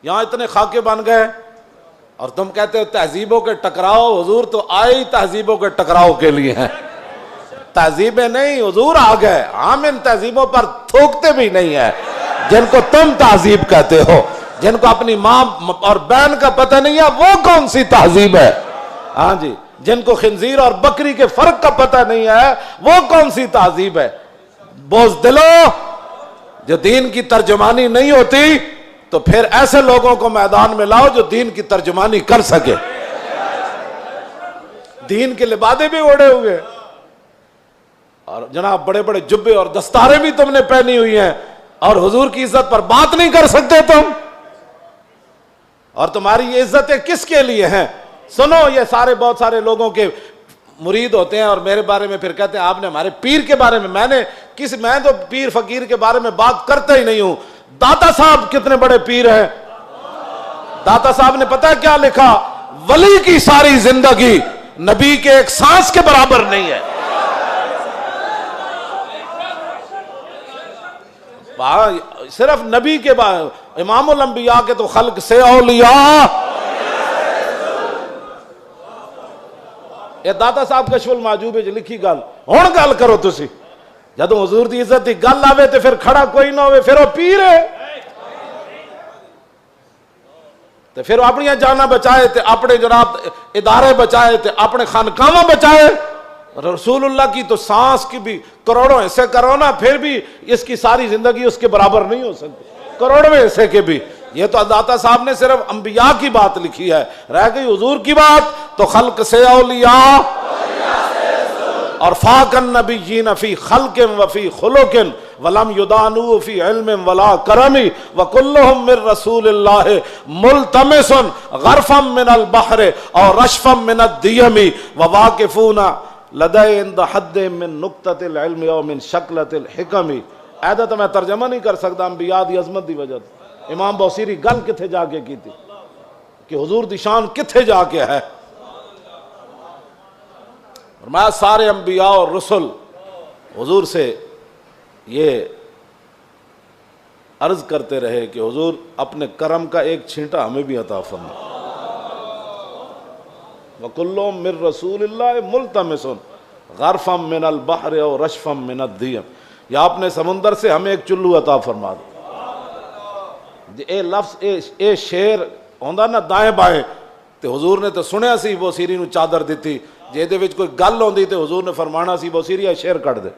یہاں اتنے خاکے بن گئے اور تم کہتے ہو تہذیبوں کے ٹکراؤ. حضور تو آئے ہی تہذیبوں کے ٹکراؤ کے لیے ہیں. تہذیبیں نہیں، حضور آ گئے. ہم ان تہذیبوں پر تھوکتے بھی نہیں ہیں جن کو تم تہذیب کہتے ہو. جن کو اپنی ماں اور بہن کا پتہ نہیں ہے وہ کون سی تہذیب ہے؟ ہاں جی. جن کو خنزیر اور بکری کے فرق کا پتہ نہیں ہے وہ کون سی تہذیب ہے؟ بزدلو، جو دین کی ترجمانی نہیں ہوتی تو پھر ایسے لوگوں کو میدان میں لاؤ جو دین کی ترجمانی کر سکے. دین کے لبادے بھی اوڑے ہوئے اور جناب بڑے بڑے جبے اور دستاریں بھی تم نے پہنی ہوئی ہیں اور حضور کی عزت پر بات نہیں کر سکتے تم. اور تمہاری یہ عزتیں کس کے لیے ہیں؟ سنو، یہ سارے بہت سارے لوگوں کے مرید ہوتے ہیں اور میرے بارے میں پھر کہتے ہیں آپ نے ہمارے پیر کے بارے میں. میں تو پیر فقیر کے بارے میں بات کرتا ہی نہیں ہوں. داتا صاحب کتنے بڑے پیر ہیں. داتا صاحب نے پتہ کیا لکھا؟ ولی کی ساری زندگی نبی کے ایک سانس کے برابر نہیں ہے. صرف نبی کے بعد امام الانبیاء کے تو خلق سے اولیاء. یہ داتا صاحب کشف المحجوب وچ لکھی گل ہن گل کرو تسی. جدوں حضور دی عزت دی گل آوے تے پھر کھڑا کوئی نہ ہوئے پھر وہ پیر ہے. تے پھر اپنی جاناں بچائے تے اپنے جناب ادارے بچائے تے اپنے خانقاہاں بچائے. رسول اللہ کی تو سانس کی بھی کروڑوں حصے کرو نا پھر بھی اس کی ساری زندگی اس کے برابر نہیں ہو سکتی. کروڑویں حصے کے بھی. یہ تو داتا صاحب نے صرف انبیاء کی بات لکھی ہے. رہ گئی حضور کی بات تو خلق سے اولیاء اور فاق النبیین فی خلق وفی خلق ولم یدانو فی علم ولا کرم وکلہم من رسول اللہ ملتمس غرفا من البحر اور رشفا من الدیم وواقفون لدے عند حد من نقطۃ العلم او من شکلۃ الحکم. ایدہ تو میں ترجمہ نہیں کر سکتا انبیاء دی عظمت دی وجہ. امام بوصیری گل کتھے جا کے کی تھی کہ حضور دی شان کتھے جا کے ہے. فرمایا سارے انبیاء اور رسل حضور سے یہ عرض کرتے رہے کہ حضور اپنے کرم کا ایک چھینٹا ہمیں بھی عطا فرما. وَكُلُّهُم مِّن رَّسُولِ اللَّهِ مُلْتَمِسٌ غَرْفًا مِّنَ الْبَحْرِ اور رَشْفًا مِّنَ الدِّيَمِ. یا اپنے سمندر سے ہمیں ایک چلو عطا فرما دو. اے لفظ اے شیر ہوندا نا دائیں بائیں تے حضور نے تو سنیا سی بوسیری نو چادر دیتی. جے دے وچ کوئی گل ہوندی تے حضور نے فرمانا سی بوسیری اے شیر کٹ دے.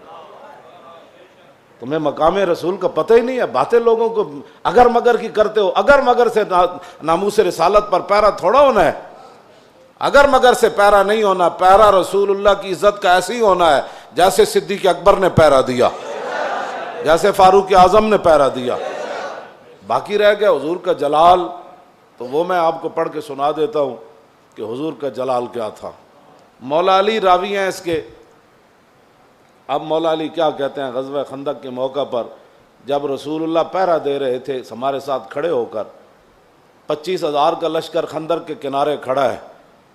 تمہیں مقام رسول کا پتہ ہی نہیں ہے. باتیں لوگوں کو اگر مگر کی کرتے ہو. اگر مگر سے ناموس رسالت پر پیرا تھوڑا ہونا ہے. اگر مگر سے پیرا نہیں ہونا. پیرا رسول اللہ کی عزت کا ایسے ہی ہونا ہے جیسے صدیق اکبر نے پیرا دیا, جیسے فاروق اعظم نے پیرا دیا. باقی رہ گیا حضور کا جلال, تو وہ میں آپ کو پڑھ کے سنا دیتا ہوں کہ حضور کا جلال کیا تھا. مولا علی راوی ہیں اس کے. اب مولا علی کیا کہتے ہیں, غزوہ خندق کے موقع پر جب رسول اللہ پہرا دے رہے تھے ہمارے ساتھ کھڑے ہو کر, 25,000 کا لشکر خندق کے کنارے کھڑا ہے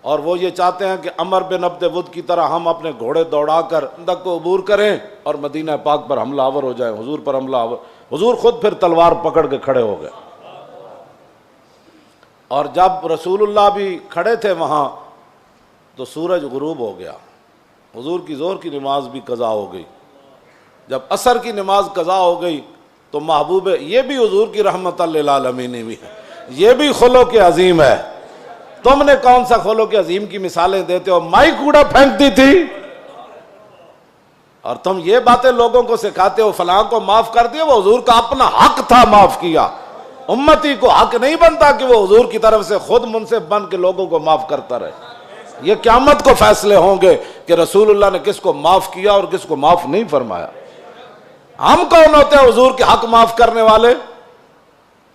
اور وہ یہ چاہتے ہیں کہ عمر بن عبد ود کی طرح ہم اپنے گھوڑے دوڑا کر خندق کو عبور کریں اور مدینہ پاک پر حملہ آور ہو جائیں, حضور پر حملہ آور. حضور خود پھر تلوار پکڑ کے کھڑے ہو گئے. اور جب رسول اللہ بھی کھڑے تھے وہاں تو سورج غروب ہو گیا. حضور کی ظہر کی نماز بھی قضا ہو گئی. جب عصر کی نماز قضا ہو گئی تو محبوب, یہ بھی حضور کی رحمت للعالمین بھی ہے, یہ بھی خلق عظیم ہے. تم نے کون سا خلق عظیم کی مثالیں دیتے ہو؟ مائی کوڑا پھینکتی تھی اور تم یہ باتیں لوگوں کو سکھاتے ہو فلاں کو معاف کر دیا. وہ حضور کا اپنا حق تھا, معاف کیا. امتی کو حق نہیں بنتا کہ وہ حضور کی طرف سے خود منصف بن کے لوگوں کو معاف کرتا رہے. یہ قیامت کو فیصلے ہوں گے کہ رسول اللہ نے کس کو معاف کیا اور کس کو معاف نہیں فرمایا. ہم کون ہوتے ہیں حضور کے حق معاف کرنے والے؟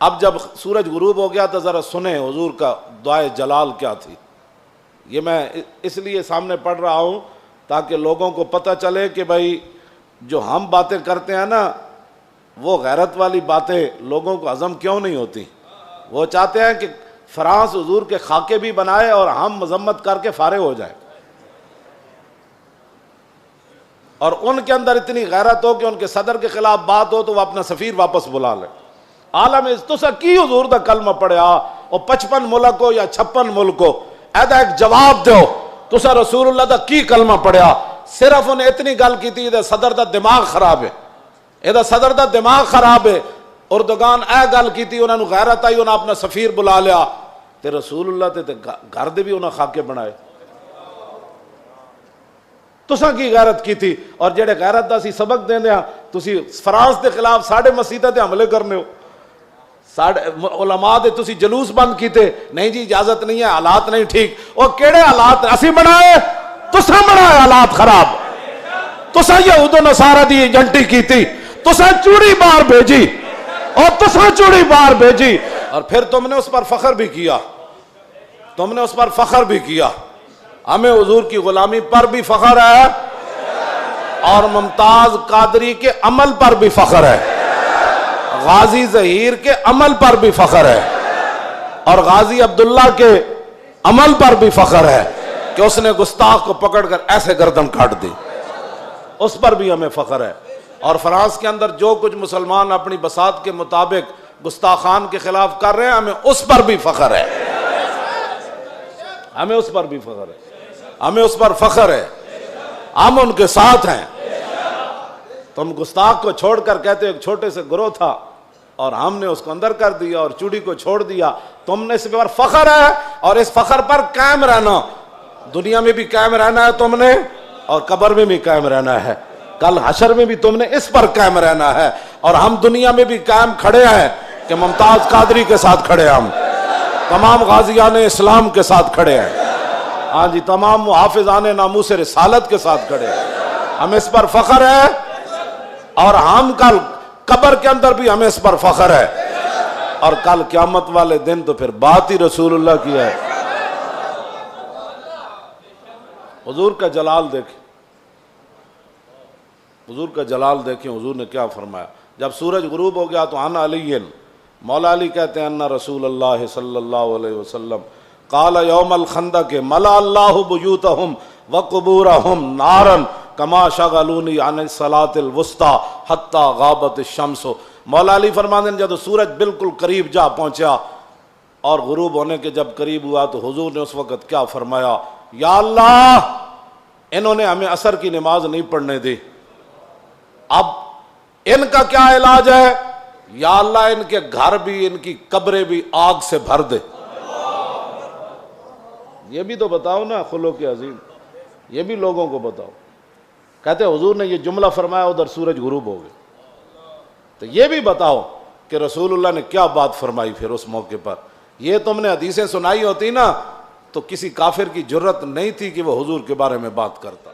اب جب سورج غروب ہو گیا تو ذرا سنیں حضور کا دعائے جلال کیا تھی. یہ میں اس لیے سامنے پڑھ رہا ہوں تاکہ لوگوں کو پتہ چلے کہ بھائی جو ہم باتیں کرتے ہیں نا وہ غیرت والی باتیں لوگوں کو ہضم کیوں نہیں ہوتی. وہ چاہتے ہیں کہ فرانس حضور کے خاکے بھی بنائے اور ہم مذمت کر کے فارغ ہو جائیں, اور ان کے اندر اتنی غیرت ہو کہ ان کے صدر کے خلاف بات ہو تو وہ اپنا سفیر واپس بلا لیں. عالم تسا کی حضور دا کلمہ پڑھیا او 55 ملک ہو یا 56 ملک ہو، ایدا ایک جواب دیو تسا رسول اللہ دا کی کلمہ پڑھیا؟ صرف انہیں اتنی گل کی تھی یہ صدر دا دماغ خراب ہے، یہ صدر دا دماغ خراب ہے۔ اردگان اے گل کی تھی، انہوں نے غیرت آئی، انہوں نے اپنا سفیر بلا لیا تے رسول اللہ تے گھر دے بھی انہوں نے خاکے بنائے۔ تساں کی غیرت کی تھی؟ اور جڑے غیرت دا سی سبق دین دیا تسی فرانس دے خلاف ساڑھے مسیطہ تے حملے کرنے ہو، علماء دے تسی جلوس بند کیتے، نہیں جی اجازت نہیں ہے، حالات نہیں ٹھیک۔ اور کیڑے حالات اسی بنائے؟ تساں بنائے حالات خراب، تساں یہود و نصارہ دی ایجنٹی کی تھی، تساں چوڑی بار بھیجی اور تساں چوڑی بار بھیجی، اور پھر تم نے اس پر فخر بھی کیا، تم نے اس پر فخر بھی کیا۔ ہمیں حضور کی غلامی پر بھی فخر ہے اور ممتاز قادری کے عمل پر بھی فخر ہے، غازی ظہیر کے عمل پر بھی فخر ہے، اور غازی عبداللہ کے عمل پر بھی فخر ہے کہ اس نے گستاخ کو پکڑ کر ایسے گردن کاٹ دی، اس پر بھی ہمیں فخر ہے۔ اور فرانس کے اندر جو کچھ مسلمان اپنی بساط کے مطابق گستاخان کے خلاف کر رہے ہیں، ہمیں اس پر بھی فخر ہے، ہمیں اس پر بھی فخر ہے، ہمیں اس پر فخر ہے، ہم ان کے ساتھ ہیں۔ تم گستاخ کو چھوڑ کر کہتے ایک چھوٹے سے گروہ تھا اور ہم نے اس کو اندر کر دیا اور چوڑی کو چھوڑ دیا، تم نے اس پر فخر ہے اور اس فخر پر قائم رہنا، دنیا میں بھی قائم رہنا ہے تم نے اور قبر میں بھی قائم رہنا ہے، کل حشر میں بھی تم نے اس پر قائم رہنا ہے۔ اور ہم دنیا میں بھی قائم کھڑے ہیں کہ ممتاز قادری کے ساتھ کھڑے ہیں، ہم تمام غازیان اسلام کے ساتھ کھڑے ہیں، ہاں جی تمام محافظان ناموس رسالت کے ساتھ کھڑے ہیں، ہمیں اس پر فخر ہے، اور ہم کل قبر کے اندر بھی ہمیں اس پر فخر ہے، اور کل قیامت والے دن تو پھر بات ہی رسول اللہ کی ہے۔ حضور کا جلال دیکھیں، حضور کا جلال دیکھیں، حضور نے کیا فرمایا جب سورج غروب ہو گیا تو عن علی، مولا علی کہتے ہیں ان رسول اللہ صلی اللہ علیہ وسلم قال یوم الخندق ملا اللہ بیوتہم وقبورہم نارا کما شغلونی عن الصلاۃ الوسطی حتی غابت الشمس۔ مولا علی فرماتے ہیں جب سورج بالکل قریب جا پہنچا اور غروب ہونے کے جب قریب ہوا تو حضور نے اس وقت کیا فرمایا؟ یا اللہ انہوں نے ہمیں عصر کی نماز نہیں پڑھنے دی، اب ان کا کیا علاج ہے؟ یا اللہ ان کے گھر بھی ان کی قبریں بھی آگ سے بھر دے۔ یہ بھی تو بتاؤ نا خلق عظیم، یہ بھی لوگوں کو بتاؤ۔ کہتے حضور نے یہ جملہ فرمایا ادھر سورج غروب ہو گئے، تو یہ بھی بتاؤ کہ رسول اللہ نے کیا بات فرمائی پھر اس موقع پر۔ یہ تم نے حدیثیں سنائی ہوتی نا تو کسی کافر کی جرت نہیں تھی کہ وہ حضور کے بارے میں بات کرتا۔